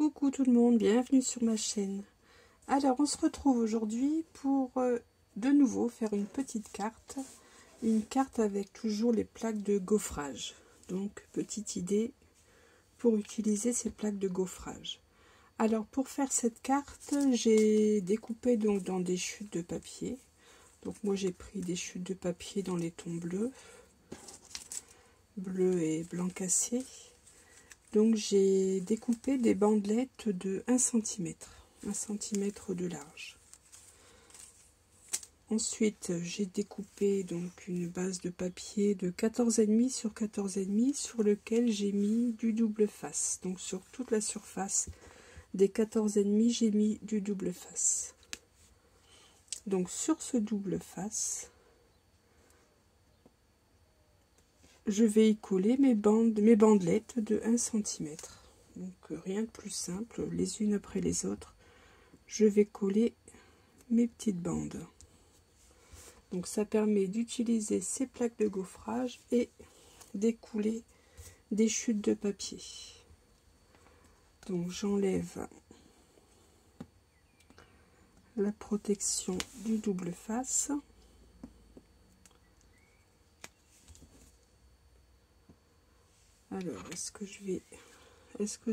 Coucou tout le monde, bienvenue sur ma chaîne. Alors on se retrouve aujourd'hui pour de nouveau faire une petite carte. Une carte avec toujours les plaques de gaufrage. Donc petite idée pour utiliser ces plaques de gaufrage. Alors pour faire cette carte, j'ai découpé donc dans des chutes de papier. Donc moi j'ai pris des chutes de papier dans les tons bleus et blanc cassé. Donc j'ai découpé des bandelettes de 1 cm, 1 cm de large. Ensuite j'ai découpé donc une base de papier de 14,5 sur 14,5 sur lequel j'ai mis du double face. Donc sur toute la surface des 14,5 j'ai mis du double face. Donc sur ce double face, je vais y coller mes bandelettes de 1 cm. Donc rien de plus simple, les unes après les autres, je vais coller mes petites bandes. Donc ça permet d'utiliser ces plaques de gaufrage et d'écouler des chutes de papier. Donc j'enlève la protection du double face. Alors, est-ce que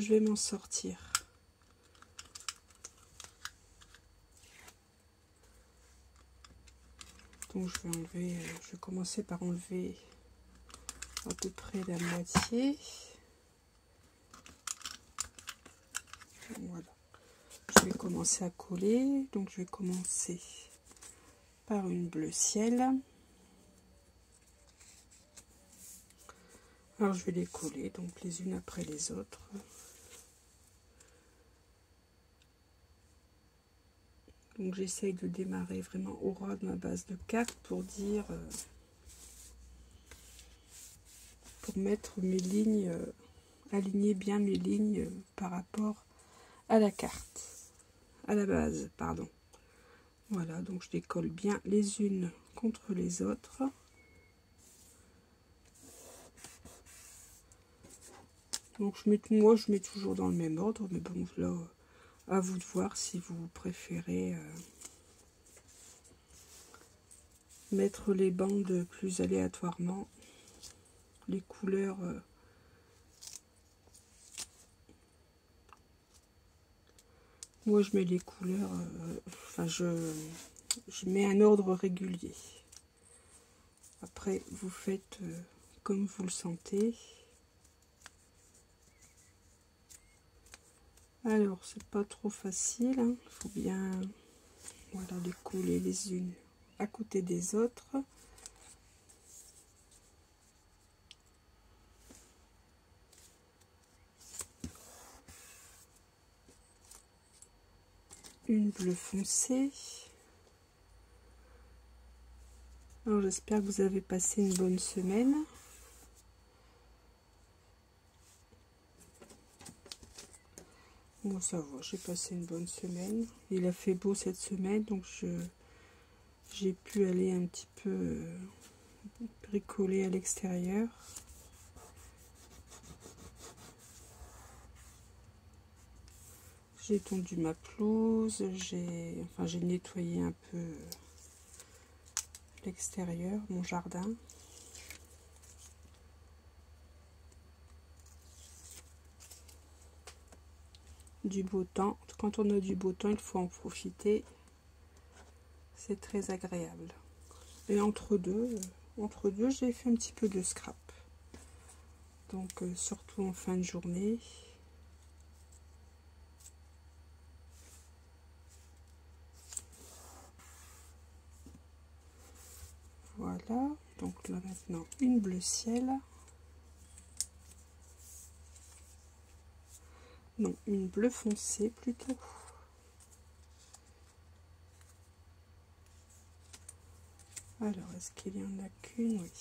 je vais m'en sortir? Donc je vais commencer par enlever à peu près la moitié. Voilà. Je vais commencer à coller. Donc je vais commencer par une bleu ciel. Alors je vais les coller donc les unes après les autres. Donc j'essaye de démarrer vraiment au ras de ma base de carte pour dire, pour mettre mes lignes, aligner bien mes lignes par rapport à la carte, à la base, pardon. Voilà, donc je les colle bien les unes contre les autres. Donc moi je mets toujours dans le même ordre, mais bon là à vous de voir si vous préférez mettre les bandes plus aléatoirement, les couleurs moi je mets les couleurs enfin je mets un ordre régulier. Après vous faites comme vous le sentez. Alors c'est pas trop facile, hein. Il faut bien voilà, les coller les unes à côté des autres. Une bleu foncé. Alors j'espère que vous avez passé une bonne semaine. Bon, ça va, j'ai passé une bonne semaine. Il a fait beau cette semaine, donc j'ai pu aller un petit peu bricoler à l'extérieur. J'ai tondu ma pelouse, j'ai nettoyé un peu l'extérieur, mon jardin. Du beau temps, quand on a du beau temps, il faut en profiter. C'est très agréable. Et entre deux, j'ai fait un petit peu de scrap. Donc surtout en fin de journée. Voilà, donc là maintenant une bleu ciel. Non, une bleu foncé plutôt. Alors, est-ce qu'il y en a qu'une? Oui.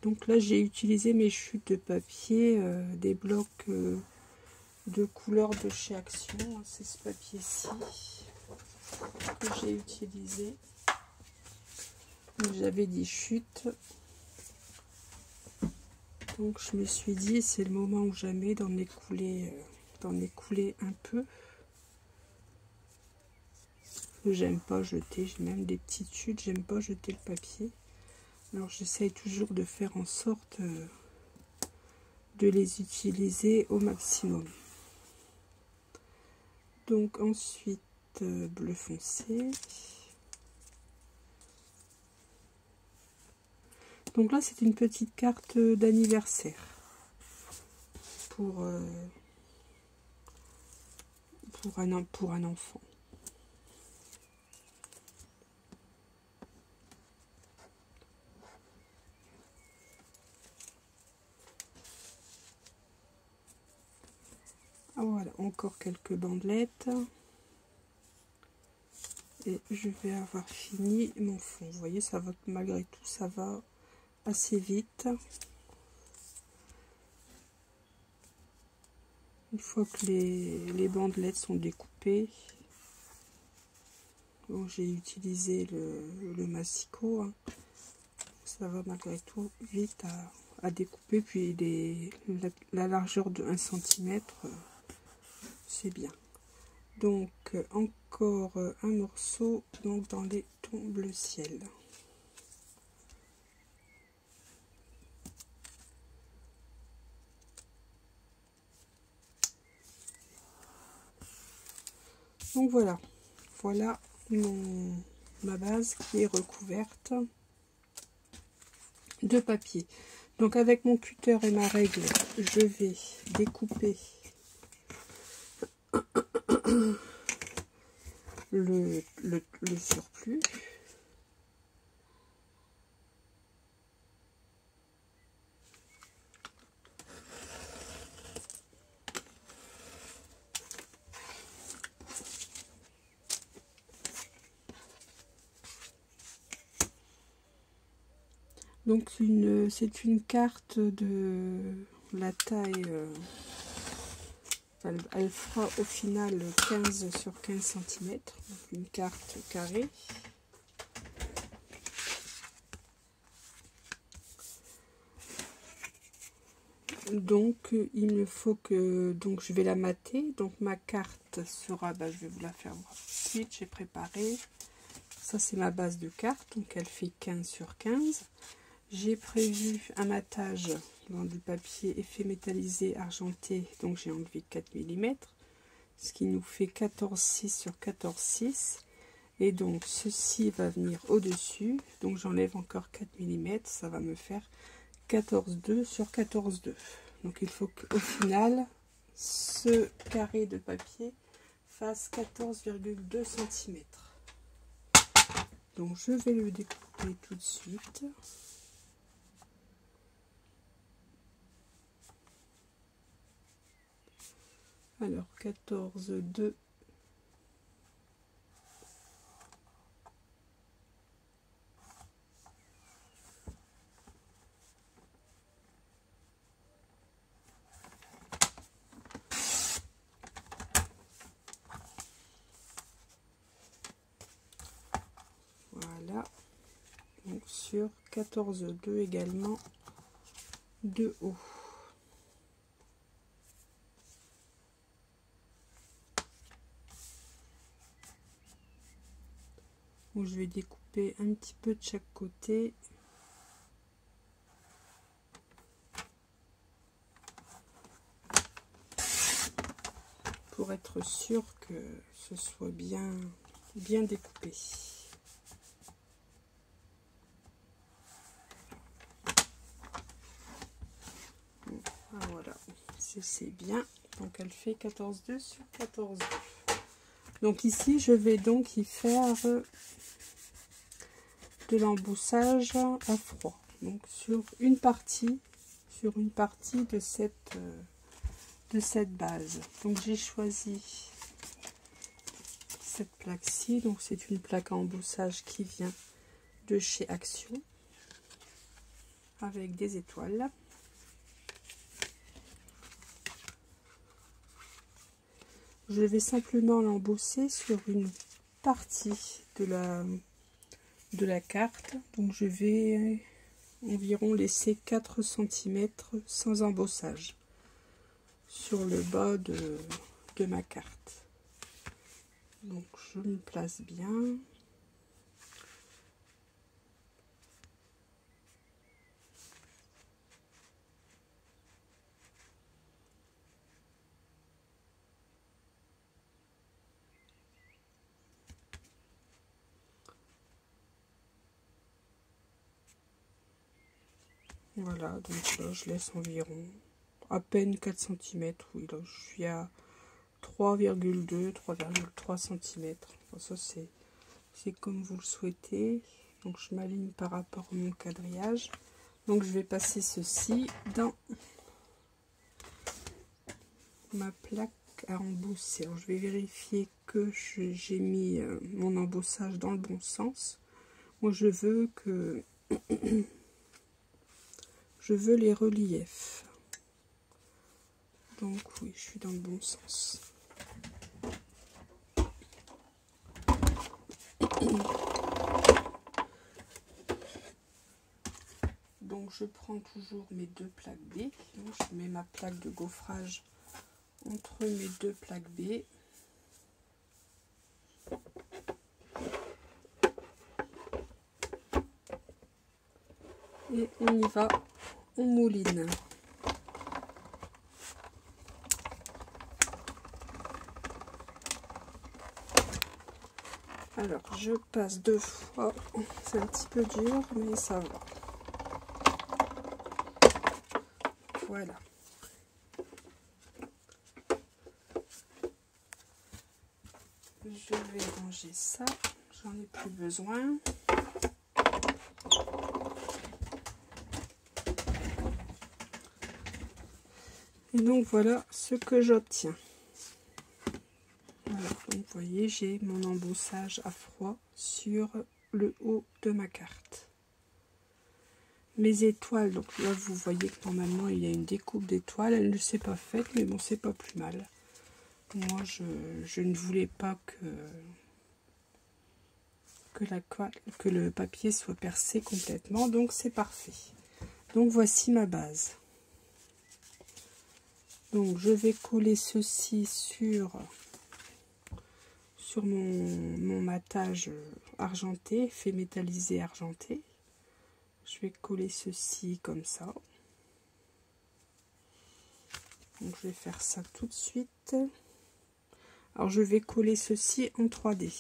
Donc là, j'ai utilisé mes chutes de papier, des blocs de couleur de chez Action. C'est ce papier-ci que j'ai utilisé. J'avais des chutes. Donc je me suis dit, c'est le moment ou jamais d'en écouler d'en écouler un peu. J'aime pas jeter, j'ai même des petites chutes, j'aime pas jeter le papier. Alors j'essaye toujours de faire en sorte de les utiliser au maximum. Donc ensuite bleu foncé. Donc là c'est une petite carte d'anniversaire pour un enfant. Voilà, encore quelques bandelettes. Et je vais avoir fini mon fond. Vous voyez, ça va, malgré tout, ça va assez vite. Une fois que les bandelettes sont découpées, bon, j'ai utilisé le massicot. Hein. Ça va malgré tout vite à découper. Puis la largeur de 1 cm, c'est bien. Donc encore un morceau donc dans les tons bleu ciel. Donc voilà ma base qui est recouverte de papier. Donc avec mon cutter et ma règle, je vais découper le surplus. Donc c'est une carte de la taille, elle fera au final 15 sur 15 cm, donc une carte carrée. Donc il me faut que, donc je vais la mater, donc ma carte sera, je vais vous la faire voir tout de suite, j'ai préparé, ça c'est ma base de carte, donc elle fait 15 sur 15. J'ai prévu un matage dans du papier effet métallisé argenté, donc j'ai enlevé 4 mm, ce qui nous fait 14,6 sur 14,6. Et donc ceci va venir au-dessus, donc j'enlève encore 4 mm, ça va me faire 14,2 sur 14,2. Donc il faut qu'au final, ce carré de papier fasse 14,2 cm. Donc je vais le découper tout de suite. Alors 14,2. Voilà. Donc sur 14,2 également de haut. Donc je vais découper un petit peu de chaque côté. Pour être sûr que ce soit bien découpé. Voilà, c'est bien. Donc elle fait 14,2 sur 14,2. Donc ici je vais donc y faire de l'emboussage à froid. Donc sur une partie de cette base. Donc j'ai choisi cette plaque-ci. Donc c'est une plaque à embossage qui vient de chez Action avec des étoiles. Je vais simplement l'embosser sur une partie de la carte. Donc je vais environ laisser 4 cm sans embossage sur le bas de ma carte. Donc je me place bien. Voilà, donc là je laisse environ à peine 4 cm. Oui, là je suis à 3,2, 3,3 cm. Enfin, ça c'est comme vous le souhaitez. Donc je m'aligne par rapport à mon quadrillage. Donc je vais passer ceci dans ma plaque à embosser. Alors, je vais vérifier que j'ai mis mon embossage dans le bon sens. Moi je veux que je veux les reliefs. Donc oui, je suis dans le bon sens. Donc je prends toujours mes deux plaques B. Donc, je mets ma plaque de gaufrage entre mes deux plaques B. Et on y va, on mouline. Alors je passe 2 fois, c'est un petit peu dur mais ça va. Voilà. Je vais ranger ça, j'en ai plus besoin. Et donc voilà ce que j'obtiens. Voilà, donc vous voyez, j'ai mon embossage à froid sur le haut de ma carte. Mes étoiles, donc là vous voyez que normalement il y a une découpe d'étoiles, elle ne s'est pas faite, mais bon, c'est pas plus mal. Moi je ne voulais pas que le papier soit percé complètement, donc c'est parfait. Donc voici ma base. Donc je vais coller ceci sur mon matage argenté, fait métallisé argenté. Je vais coller ceci comme ça. Donc je vais faire ça tout de suite. Alors je vais coller ceci en 3D.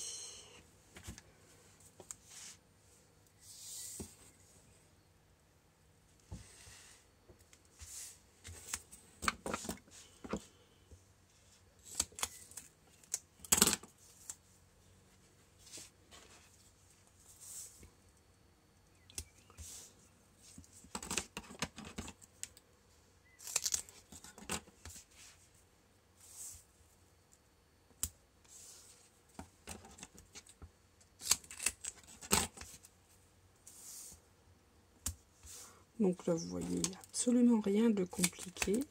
Donc là, vous voyez, il n'y a absolument rien de compliqué.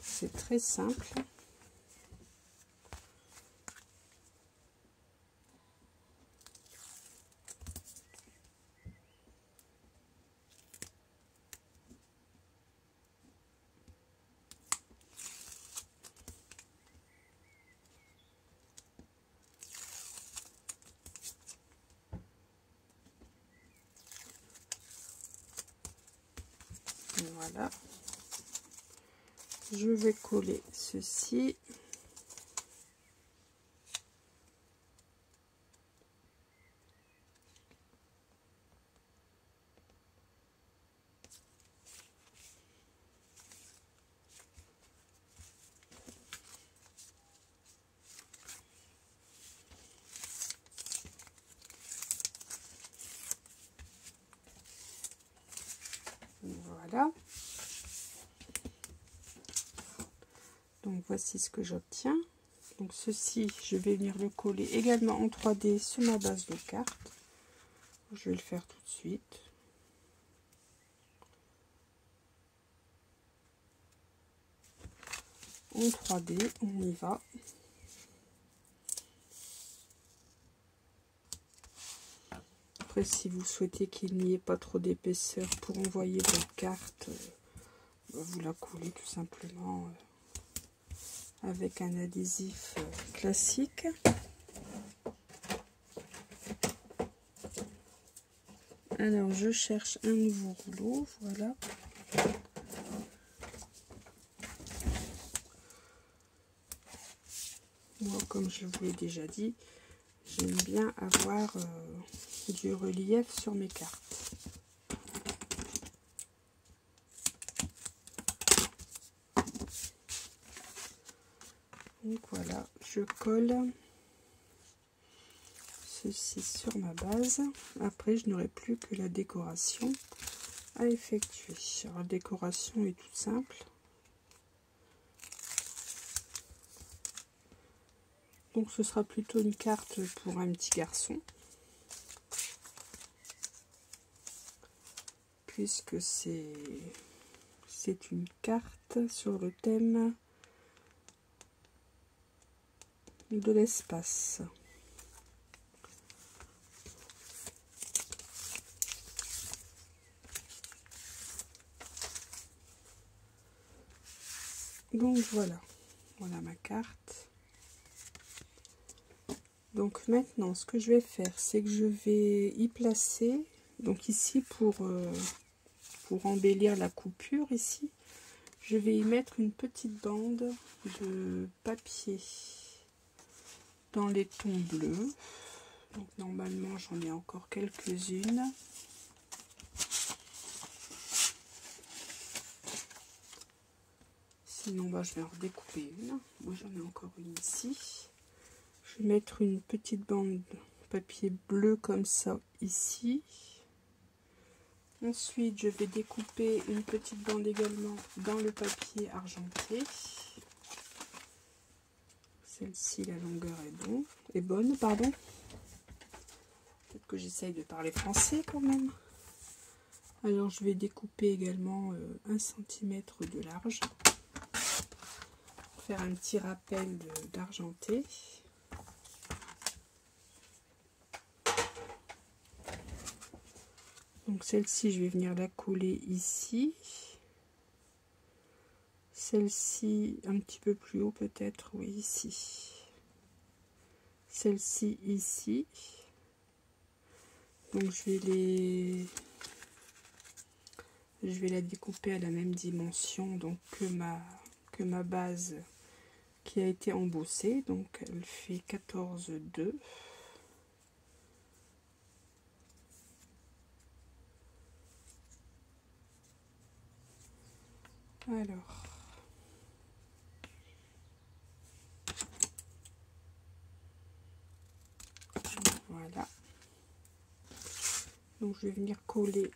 C'est très simple. Voilà. Je vais coller ceci. Voilà. Donc voici ce que j'obtiens. Donc ceci, je vais venir le coller également en 3D sur ma base de carte. Je vais le faire tout de suite. En 3D, on y va. Après, si vous souhaitez qu'il n'y ait pas trop d'épaisseur pour envoyer votre carte, vous la coller tout simplement avec un adhésif classique. Alors je cherche un nouveau rouleau, voilà. Moi, comme je vous l'ai déjà dit, j'aime bien avoir du relief sur mes cartes. Donc voilà, je colle ceci sur ma base. Après, je n'aurai plus que la décoration à effectuer. Alors, la décoration est toute simple. Donc ce sera plutôt une carte pour un petit garçon, puisque c'est une carte sur le thème de l'espace. Donc voilà, voilà ma carte. Donc maintenant, ce que je vais faire, c'est que je vais y placer, donc ici pour embellir la coupure, ici, je vais y mettre une petite bande de papier dans les tons bleus. Donc normalement, j'en ai encore quelques-unes. Sinon, bah, je vais en redécouper une. Moi, j'en ai encore une ici. Je vais mettre une petite bande de papier bleu comme ça ici. Ensuite, je vais découper une petite bande également dans le papier argenté. Celle-ci, la longueur est bonne, pardon. Peut-être que j'essaye de parler français quand même. Alors, je vais découper également 1 cm de large. Pour faire un petit rappel d'argenté. Donc celle-ci, je vais venir la coller ici. Celle-ci, un petit peu plus haut peut-être, oui, ici. Celle-ci, ici. Donc je vais la découper à la même dimension donc que ma base qui a été embossée. Donc elle fait 14,2. Alors, voilà. Donc je vais venir coller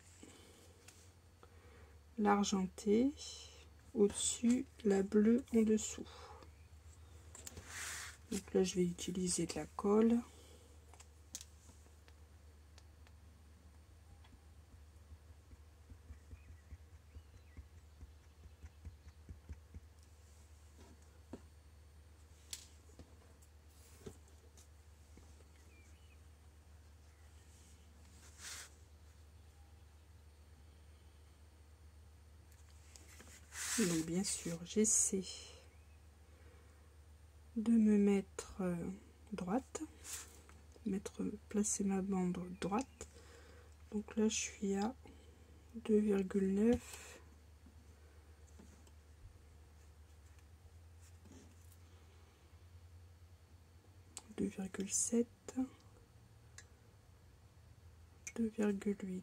l'argenté au-dessus, la bleue en dessous. Donc là, je vais utiliser de la colle. Donc bien sûr, j'essaie de me mettre droite, placer ma bande droite. Donc là, je suis à 2,9. 2,7, 2,8.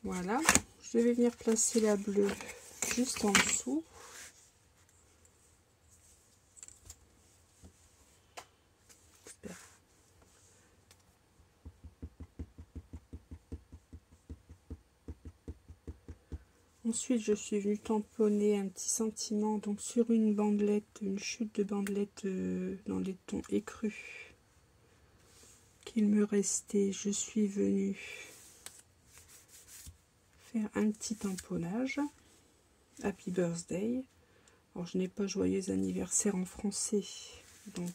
Voilà, je vais venir placer la bleue juste en dessous. Ensuite, je suis venue tamponner un petit sentiment donc sur une bandelette, une chute de bandelette dans les tons écrus. qu'il me restait, je suis venue faire un petit tamponnage. Happy Birthday. Alors je n'ai pas joyeux anniversaire en français, donc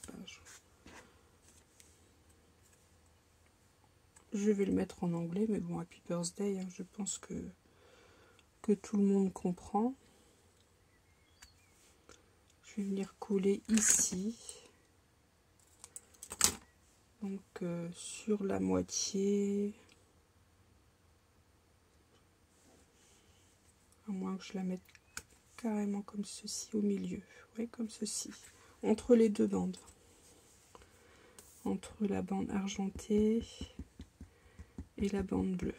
je vais le mettre en anglais, mais bon, Happy Birthday, hein, je pense que tout le monde comprend. Je vais venir coller ici, donc sur la moitié, à moins que je la mette carrément comme ceci au milieu, oui, comme ceci, entre les deux bandes, entre la bande argentée et la bande bleue.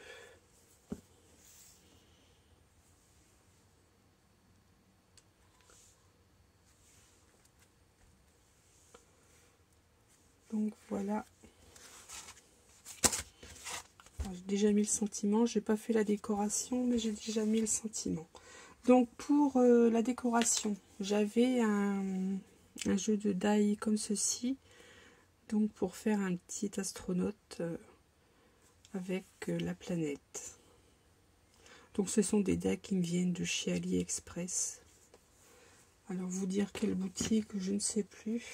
Donc voilà, j'ai déjà mis le sentiment, j'ai pas fait la décoration, mais j'ai déjà mis le sentiment. Donc pour la décoration, j'avais un jeu de die comme ceci, donc pour faire un petit astronaute avec la planète. Donc ce sont des die qui me viennent de chez AliExpress. Alors vous dire quelle boutique, je ne sais plus.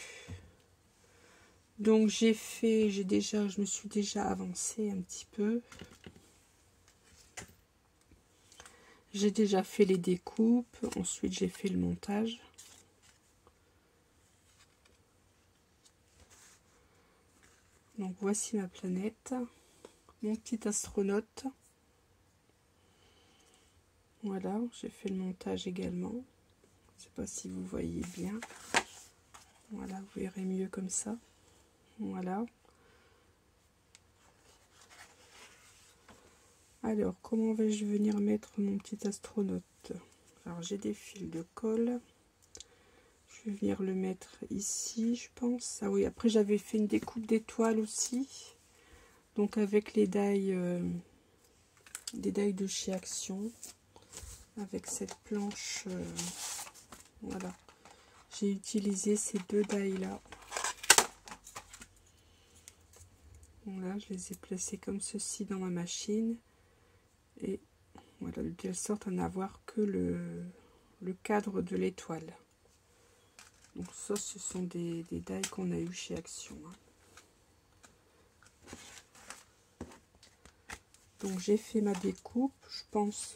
Donc je me suis déjà avancée un petit peu. J'ai déjà fait les découpes, ensuite j'ai fait le montage. Donc voici ma planète, mon petit astronaute. Voilà, j'ai fait le montage également. Je ne sais pas si vous voyez bien. Voilà, vous verrez mieux comme ça. Voilà. Alors, comment vais-je venir mettre mon petit astronaute? Alors, j'ai des fils de colle. Je vais venir le mettre ici, je pense. Ah oui, après, j'avais fait une découpe d'étoiles aussi. Donc, avec les die, des die de chez Action. Avec cette planche. Voilà. J'ai utilisé ces deux die là. Voilà, je les ai placés comme ceci dans ma machine. Et voilà, de telle sorte à n'avoir que le cadre de l'étoile. Donc ça, ce sont des die qu'on a eu chez Action. Donc j'ai fait ma découpe. Je pense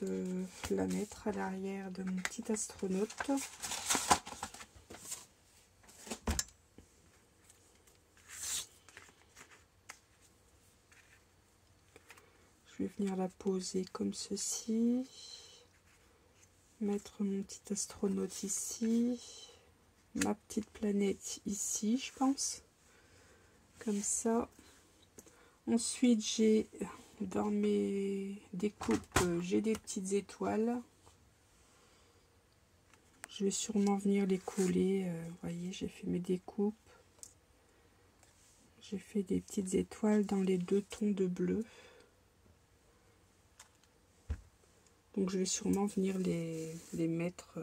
la mettre à l'arrière de mon petit astronaute. Je vais venir la poser comme ceci. Mettre mon petit astronaute ici. Ma petite planète ici, je pense. Comme ça. Ensuite, j'ai dans mes découpes, j'ai des petites étoiles. Je vais sûrement venir les coller. Vous voyez, j'ai fait mes découpes. J'ai fait des petites étoiles dans les deux tons de bleu. Donc je vais sûrement venir les mettre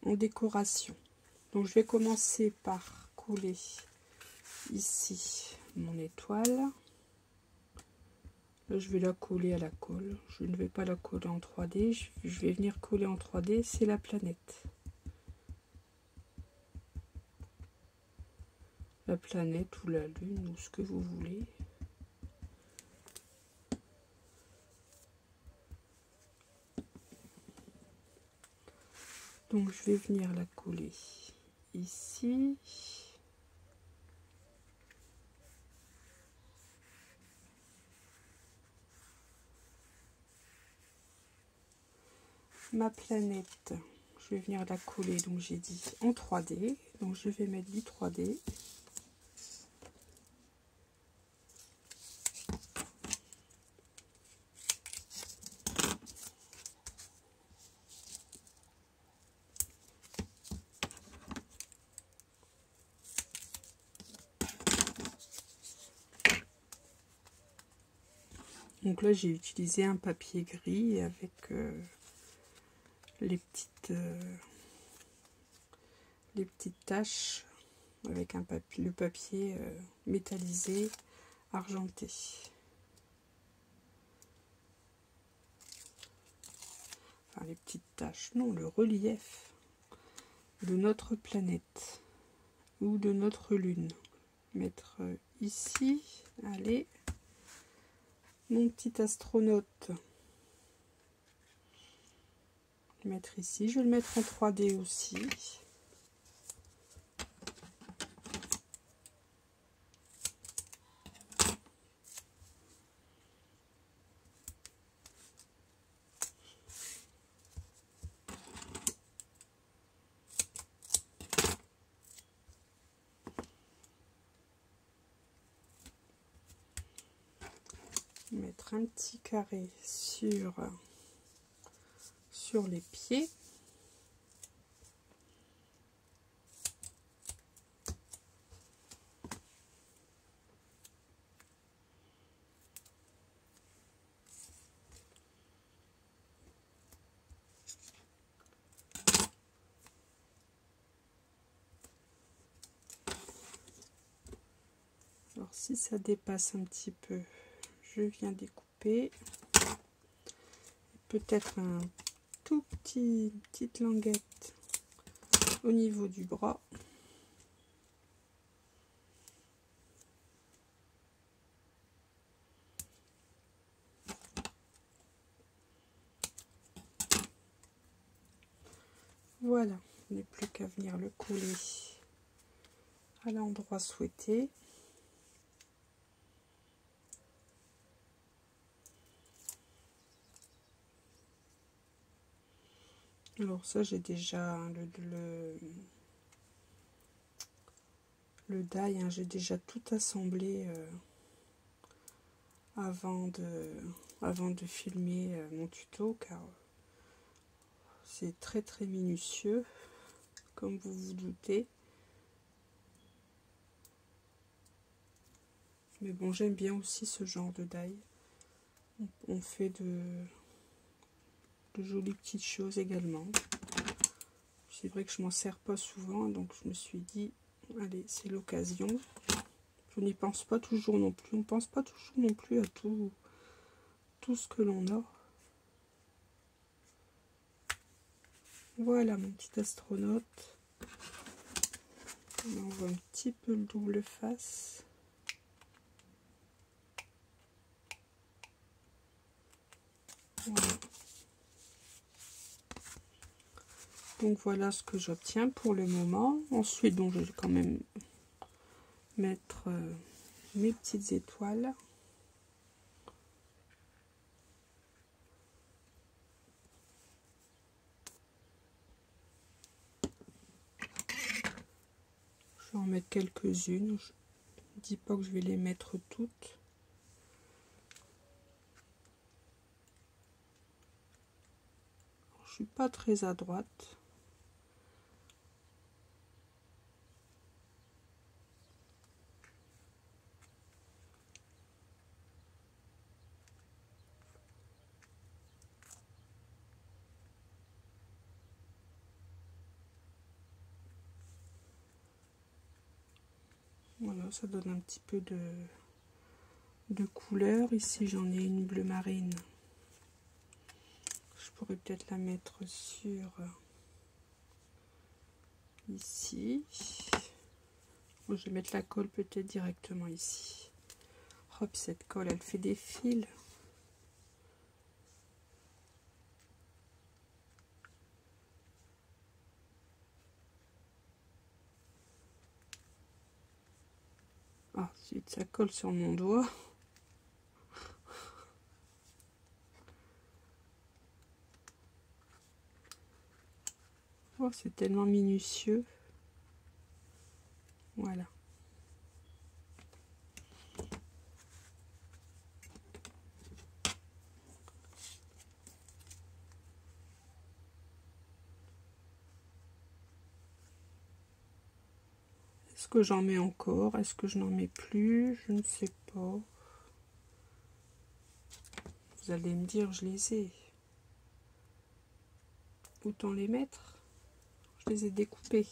en décoration. Donc je vais commencer par coller ici mon étoile. Là je vais la coller à la colle. Je ne vais pas la coller en 3D. Je vais venir coller en 3D, c'est la planète. La planète ou la lune ou ce que vous voulez. Donc je vais venir la coller ici. Ma planète, je vais venir la coller, donc j'ai dit en 3D. Donc je vais mettre du 3D. Donc là, j'ai utilisé un papier gris avec les petites taches avec le papier métallisé argenté. Enfin, les petites taches, non, le relief de notre planète ou de notre lune. Mettre ici, allez, mon petit astronaute. Mettre ici, je vais le mettre en 3D aussi. Mettre un petit carré sur les pieds. Alors si ça dépasse un petit peu, je viens découper. Peut-être un petite languette au niveau du bras. Voilà, il n'est plus qu'à venir le coller à l'endroit souhaité. Alors ça, j'ai déjà le die, hein, j'ai déjà tout assemblé avant de filmer mon tuto, car c'est très minutieux, comme vous vous doutez. Mais bon, j'aime bien aussi ce genre de die. On fait de jolies petites choses également. C'est vrai que je m'en sers pas souvent, donc je me suis dit, allez, c'est l'occasion. Je n'y pense pas toujours non plus. On pense pas toujours non plus à tout ce que l'on a. Voilà mon petit astronaute. On voit un petit peu le double face. Voilà. Donc voilà ce que j'obtiens pour le moment. Ensuite, donc, je vais quand même mettre mes petites étoiles. Je vais en mettre quelques-unes. Je ne dis pas que je vais les mettre toutes. Je suis pas très à droite. Voilà, ça donne un petit peu de couleur. Ici, j'en ai une bleu marine. Je pourrais peut-être la mettre sur ici. Bon, je vais mettre la colle peut-être directement ici. Hop, cette colle, elle fait des fils. Ah, ensuite, ça colle sur mon doigt. Oh, c'est tellement minutieux. Voilà. Est-ce que j'en mets encore? Est-ce que je n'en mets plus? Je ne sais pas. Vous allez me dire, je les ai. Autant les mettre. Je les ai découpés.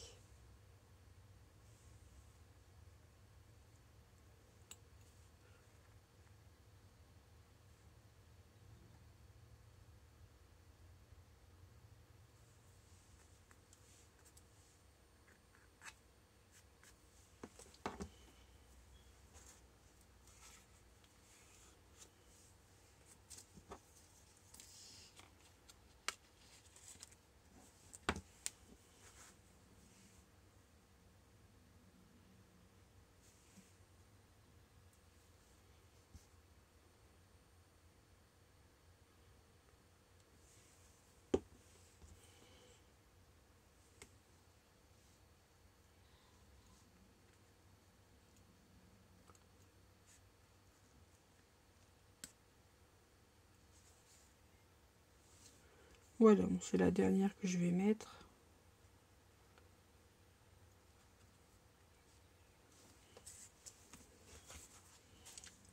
Voilà, bon, c'est la dernière que je vais mettre.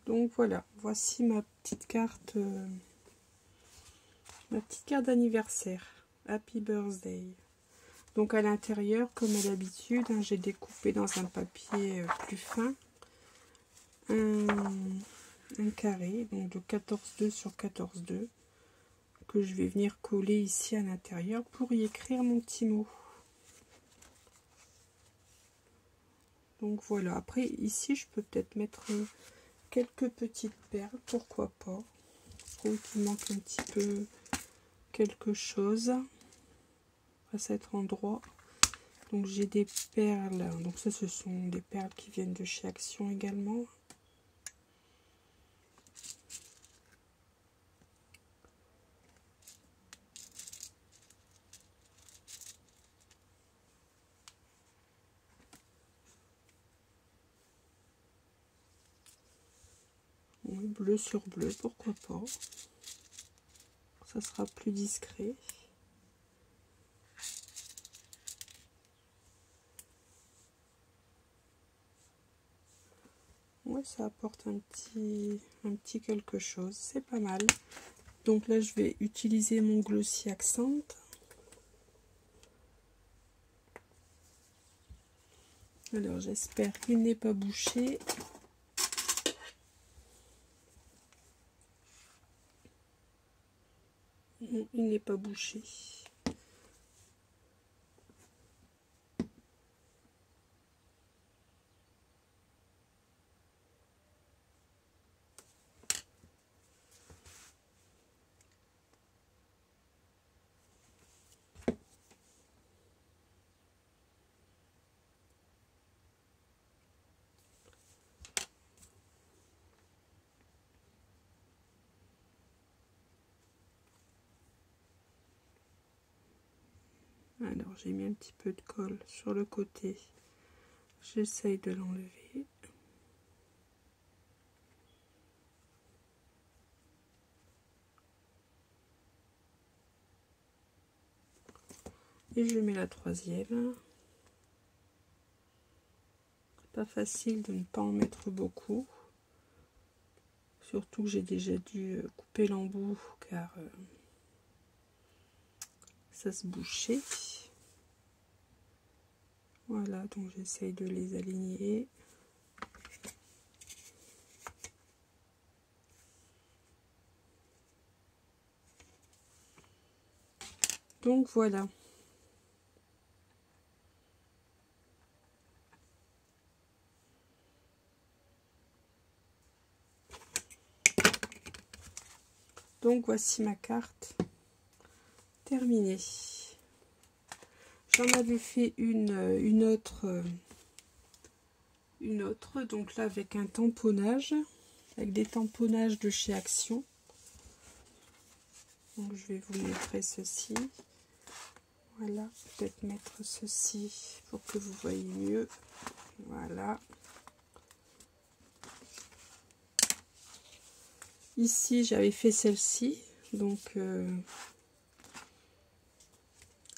Donc voilà, voici ma petite carte d'anniversaire. Happy Birthday. Donc à l'intérieur, comme à l'habitude, hein, j'ai découpé dans un papier plus fin un carré, donc de 14,2 sur 14,2 que je vais venir coller ici à l'intérieur pour y écrire mon petit mot. Donc voilà, après ici je peux peut-être mettre quelques petites perles, pourquoi pas. Je trouve qu'il manque un petit peu quelque chose à cet endroit. Donc j'ai des perles, donc ça ce sont des perles qui viennent de chez Action également. Oui, bleu sur bleu, pourquoi pas. Ça sera plus discret. Ouais, ça apporte un petit quelque chose, c'est pas mal. Donc là, je vais utiliser mon Glossy Accent. Alors, j'espère qu'il n'est pas bouché. Non, il n'est pas bouché. Alors, j'ai mis un petit peu de colle sur le côté. J'essaye de l'enlever. Et je mets la troisième. Pas facile de ne pas en mettre beaucoup. Surtout que j'ai déjà dû couper l'embout car ça se bouchait. Voilà, donc j'essaye de les aligner. Donc voilà. Donc voici ma carte terminée. J'en avais fait une autre, donc là avec un tamponnage, avec des tamponnages de chez Action. Donc je vais vous montrer ceci. Voilà, peut-être mettre ceci pour que vous voyez mieux. Voilà. Ici, j'avais fait celle-ci, donc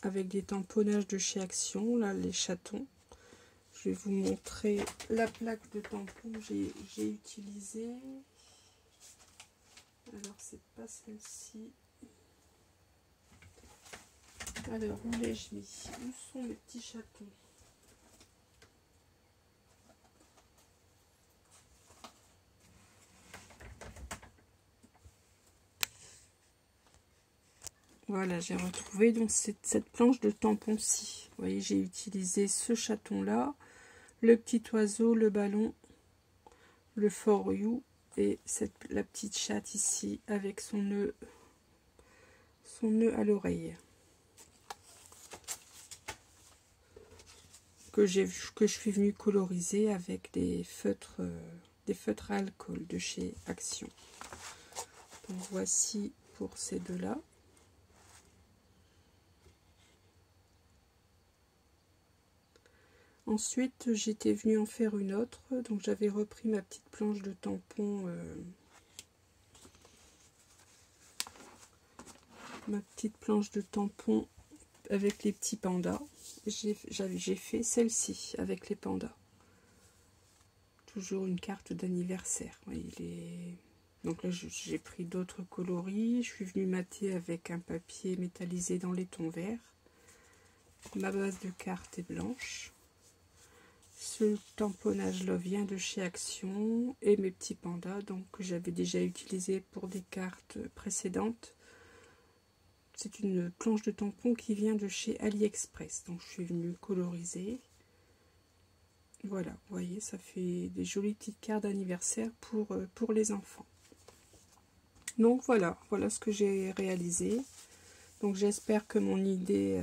avec des tamponnages de chez Action, là, les chatons. Je vais vous montrer la plaque de tampon que j'ai utilisée. Alors, c'est pas celle-ci. Alors, où l'ai-je mis? Où sont mes petits chatons? Voilà, j'ai retrouvé donc cette planche de tampon-ci. Vous voyez, j'ai utilisé ce chaton-là, le petit oiseau, le ballon, le for you et la petite chatte ici avec son nœud à l'oreille. Que je suis venue coloriser avec des feutres à alcool de chez Action. Donc voici pour ces deux-là. Ensuite, j'étais venue en faire une autre, donc j'avais repris ma petite planche de tampon ma petite planche de tampon avec les petits pandas. J'ai fait celle-ci avec les pandas. Toujours une carte d'anniversaire. Donc là, j'ai pris d'autres coloris. Je suis venue mater avec un papier métallisé dans les tons verts. Ma base de carte est blanche. Ce tamponnage-là vient de chez Action. Et mes petits pandas, donc que j'avais déjà utilisé pour des cartes précédentes. C'est une planche de tampon qui vient de chez AliExpress. Donc je suis venue coloriser. Voilà, vous voyez, ça fait des jolies petites cartes d'anniversaire pour les enfants. Donc voilà ce que j'ai réalisé. Donc j'espère que mon idée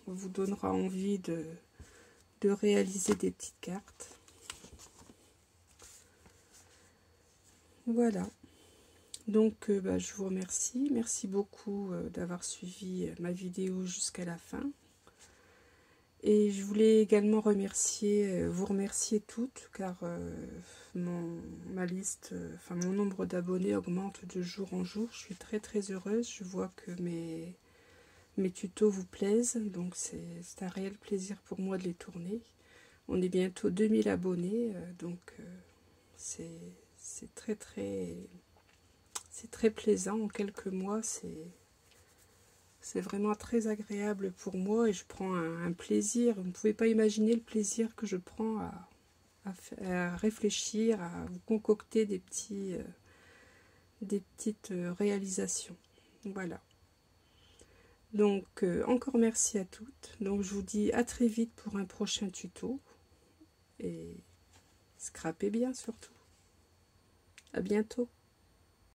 vous donnera envie de réaliser des petites cartes. Voilà. Donc je vous remercie. Merci beaucoup d'avoir suivi ma vidéo jusqu'à la fin. Et je voulais également vous remercier toutes, car ma liste, mon nombre d'abonnés augmente de jour en jour. Je suis très heureuse. Je vois que mes tutos vous plaisent, donc c'est un réel plaisir pour moi de les tourner. On est bientôt 2000 abonnés, donc c'est très plaisant. En quelques mois, c'est vraiment très agréable pour moi et je prends un plaisir. Vous ne pouvez pas imaginer le plaisir que je prends à réfléchir, à vous concocter des petites réalisations. Voilà. Donc, encore merci à toutes. Donc, je vous dis à très vite pour un prochain tuto. Et scrapez bien surtout. À bientôt.